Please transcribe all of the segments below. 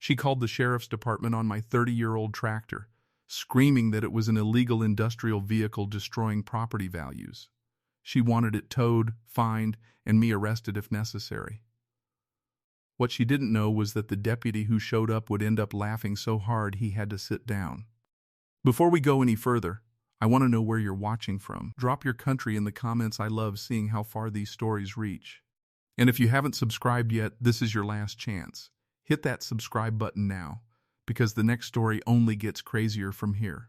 She called the sheriff's department on my 30-year-old tractor, screaming that it was an illegal industrial vehicle destroying property values. She wanted it towed, fined, and me arrested if necessary. What she didn't know was that the deputy who showed up would end up laughing so hard he had to sit down. Before we go any further, I want to know where you're watching from. Drop your country in the comments. I love seeing how far these stories reach. And if you haven't subscribed yet, this is your last chance. Hit that subscribe button now, because the next story only gets crazier from here.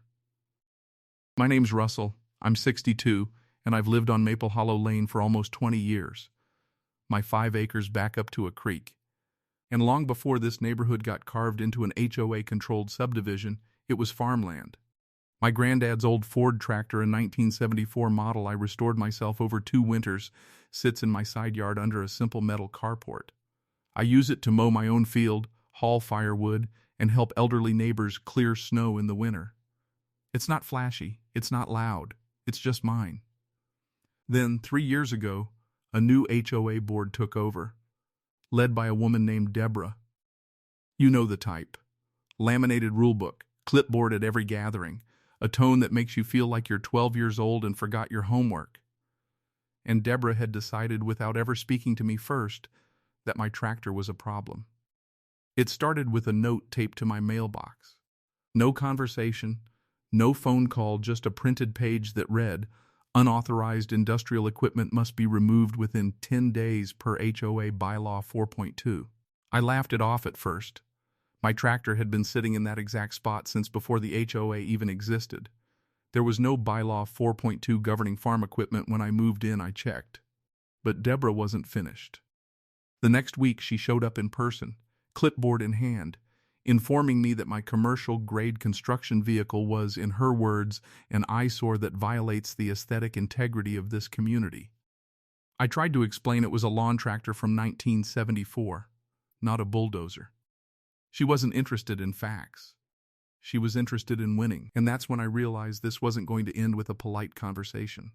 My name's Russell, I'm 62, and I've lived on Maple Hollow Lane for almost 20 years. My 5 acres back up to a creek. And long before this neighborhood got carved into an HOA-controlled subdivision, it was farmland. My granddad's old Ford tractor, a 1974 model I restored myself over 2 winters, sits in my side yard under a simple metal carport. I use it to mow my own field, haul firewood, and help elderly neighbors clear snow in the winter. It's not flashy, it's not loud, it's just mine. Then, 3 years ago, a new HOA board took over, led by a woman named Deborah. You know the type. Laminated rulebook, clipboard at every gathering, a tone that makes you feel like you're 12 years old and forgot your homework. And Deborah had decided, without ever speaking to me first, that my tractor was a problem. It started with a note taped to my mailbox. No conversation, no phone call, just a printed page that read, "Unauthorized industrial equipment must be removed within 10 days per HOA Bylaw 4.2. I laughed it off at first. My tractor had been sitting in that exact spot since before the HOA even existed. There was no Bylaw 4.2 governing farm equipment when I moved in. I checked. But Deborah wasn't finished. The next week she showed up in person, clipboard in hand, informing me that my commercial-grade construction vehicle was, in her words, an eyesore that violates the aesthetic integrity of this community. I tried to explain it was a lawn tractor from 1974, not a bulldozer. She wasn't interested in facts. She was interested in winning, and that's when I realized this wasn't going to end with a polite conversation.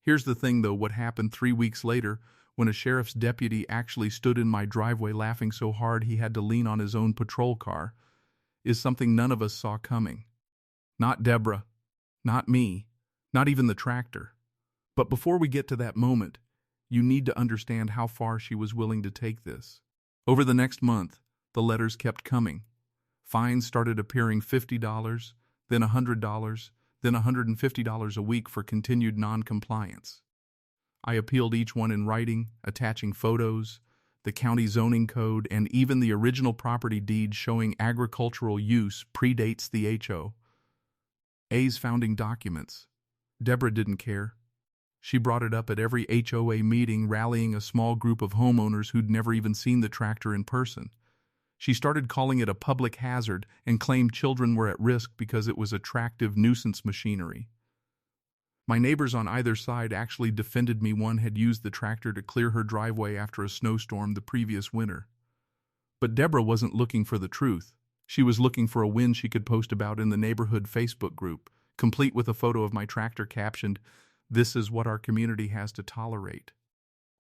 Here's the thing, though. What happened 3 weeks later, when a sheriff's deputy actually stood in my driveway laughing so hard he had to lean on his own patrol car, is something none of us saw coming. Not Deborah, not me, not even the tractor. But before we get to that moment, you need to understand how far she was willing to take this. Over the next month, the letters kept coming. Fines started appearing: $50, then $100, then $150 a week for continued non-compliance. I appealed each one in writing, attaching photos, the county zoning code, and even the original property deed showing agricultural use predates the H.O.A.'s founding documents. Deborah didn't care. She brought it up at every HOA meeting, rallying a small group of homeowners who'd never even seen the tractor in person. She started calling it a public hazard and claimed children were at risk because it was attractive nuisance machinery. My neighbors on either side actually defended me. One had used the tractor to clear her driveway after a snowstorm the previous winter. But Deborah wasn't looking for the truth. She was looking for a win she could post about in the neighborhood Facebook group, complete with a photo of my tractor captioned, "This is what our community has to tolerate."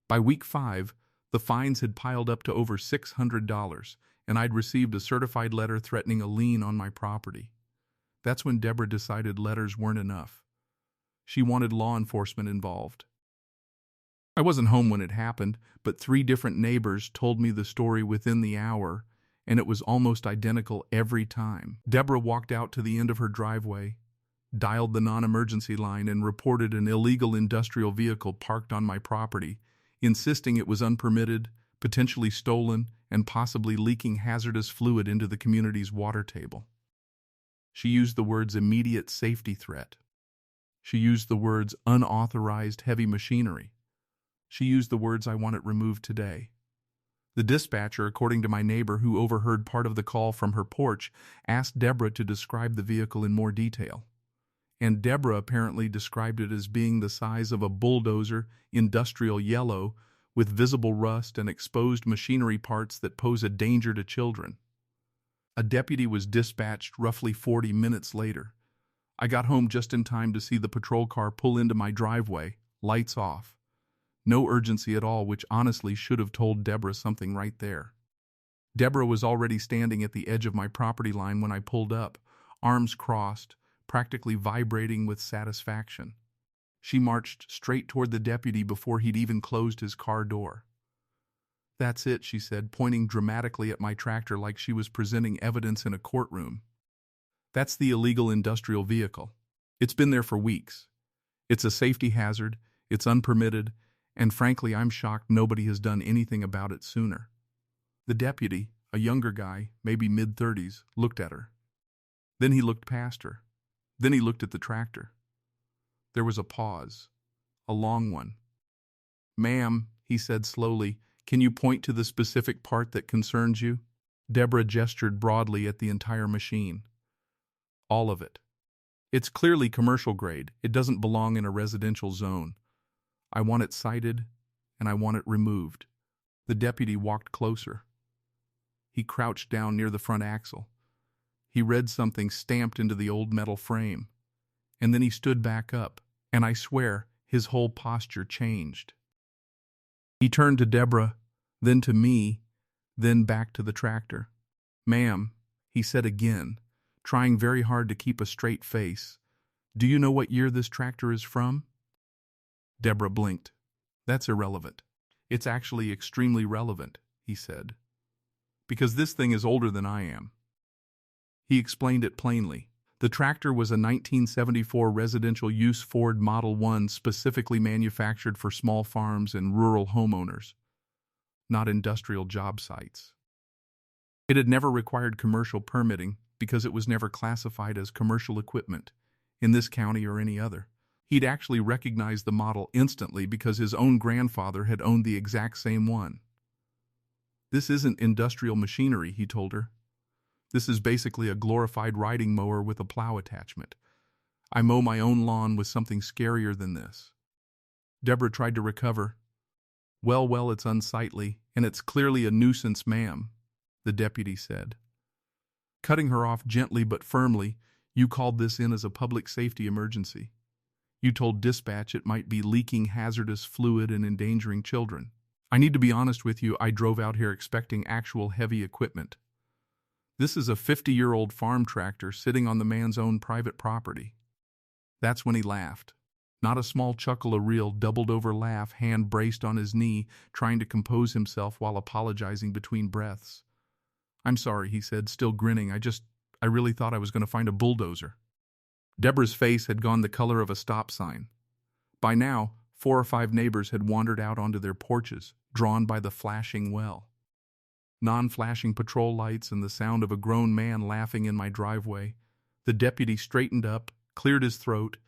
By week 5, the fines had piled up to over $600, and I'd received a certified letter threatening a lien on my property. That's when Deborah decided letters weren't enough. She wanted law enforcement involved. I wasn't home when it happened, but 3 different neighbors told me the story within the hour, and it was almost identical every time. Deborah walked out to the end of her driveway, dialed the non-emergency line, and reported an illegal industrial vehicle parked on my property, insisting it was unpermitted, potentially stolen, and possibly leaking hazardous fluid into the community's water table. She used the words "immediate safety threat." She used the words "unauthorized heavy machinery." She used the words "I want it removed today." The dispatcher, according to my neighbor who overheard part of the call from her porch, asked Deborah to describe the vehicle in more detail. And Deborah apparently described it as being the size of a bulldozer, industrial yellow, with visible rust and exposed machinery parts that pose a danger to children. A deputy was dispatched roughly 40 minutes later. I got home just in time to see the patrol car pull into my driveway, lights off. No urgency at all, which honestly should have told Deborah something right there. Deborah was already standing at the edge of my property line when I pulled up, arms crossed, practically vibrating with satisfaction. She marched straight toward the deputy before he'd even closed his car door. "That's it," she said, pointing dramatically at my tractor like she was presenting evidence in a courtroom. "That's the illegal industrial vehicle. It's been there for weeks. It's a safety hazard, it's unpermitted, and frankly, I'm shocked nobody has done anything about it sooner." The deputy, a younger guy, maybe mid-30s, looked at her. Then he looked past her. Then he looked at the tractor. There was a pause, a long one. "Ma'am," he said slowly, "can you point to the specific part that concerns you?" Deborah gestured broadly at the entire machine. "All of it. It's clearly commercial grade. It doesn't belong in a residential zone. I want it cited, and I want it removed." The deputy walked closer. He crouched down near the front axle. He read something stamped into the old metal frame. And then he stood back up, and I swear, his whole posture changed. He turned to Deborah, then to me, then back to the tractor. "Ma'am," he said again, trying very hard to keep a straight face, "do you know what year this tractor is from?" Deborah blinked. "That's irrelevant." "It's actually extremely relevant," he said, "because this thing is older than I am." He explained it plainly. The tractor was a 1974 residential use Ford Model 1 specifically manufactured for small farms and rural homeowners, not industrial job sites. It had never required commercial permitting because it was never classified as commercial equipment, in this county or any other. He'd actually recognized the model instantly because his own grandfather had owned the exact same one. "This isn't industrial machinery," he told her. "This is basically a glorified riding mower with a plow attachment. I mow my own lawn with something scarier than this." Deborah tried to recover. Well, it's unsightly, and it's clearly a nuisance, ma'am," the deputy said. Cutting her off gently but firmly, "You called this in as a public safety emergency. You told dispatch it might be leaking hazardous fluid and endangering children. I need to be honest with you, I drove out here expecting actual heavy equipment. This is a 50-year-old farm tractor sitting on the man's own private property." That's when he laughed. Not a small chuckle, a real doubled-over laugh, hand braced on his knee, trying to compose himself while apologizing between breaths. "I'm sorry," he said, still grinning. I really thought I was going to find a bulldozer." Deborah's face had gone the color of a stop sign. By now, 4 or 5 neighbors had wandered out onto their porches, drawn by the flashing well. Non-flashing patrol lights and the sound of a grown man laughing in my driveway. The deputy straightened up, cleared his throat,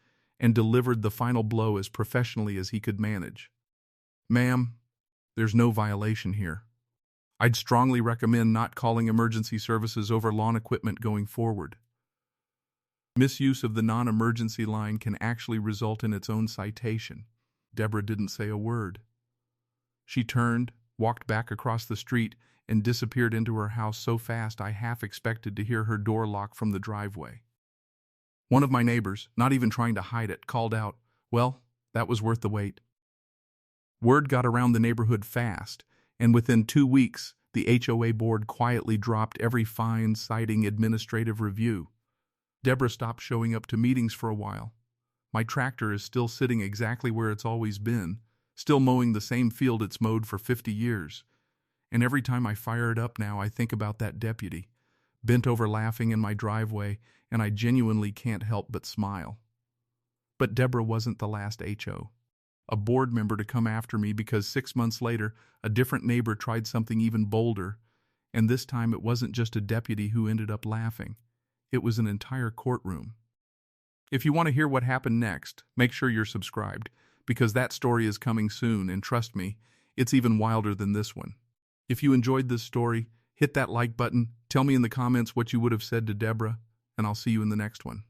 and delivered the final blow as professionally as he could manage. "Ma'am, there's no violation here. I'd strongly recommend not calling emergency services over lawn equipment going forward. Misuse of the non-emergency line can actually result in its own citation." Deborah didn't say a word. She turned, walked back across the street, and disappeared into her house so fast I half expected to hear her door lock from the driveway. One of my neighbors, not even trying to hide it, called out, "Well, that was worth the wait." Word got around the neighborhood fast, and within 2 weeks, the HOA board quietly dropped every fine, citing administrative review. Deborah stopped showing up to meetings for a while. My tractor is still sitting exactly where it's always been, still mowing the same field it's mowed for 50 years. And every time I fire it up now, I think about that deputy, bent over laughing in my driveway, and I genuinely can't help but smile. But Deborah wasn't the last HO. A board member to come after me because 6 months later, a different neighbor tried something even bolder, and this time it wasn't just a deputy who ended up laughing. It was an entire courtroom. If you want to hear what happened next, make sure you're subscribed, because that story is coming soon, and trust me, it's even wilder than this one. If you enjoyed this story, hit that like button, tell me in the comments what you would have said to Deborah, and I'll see you in the next one.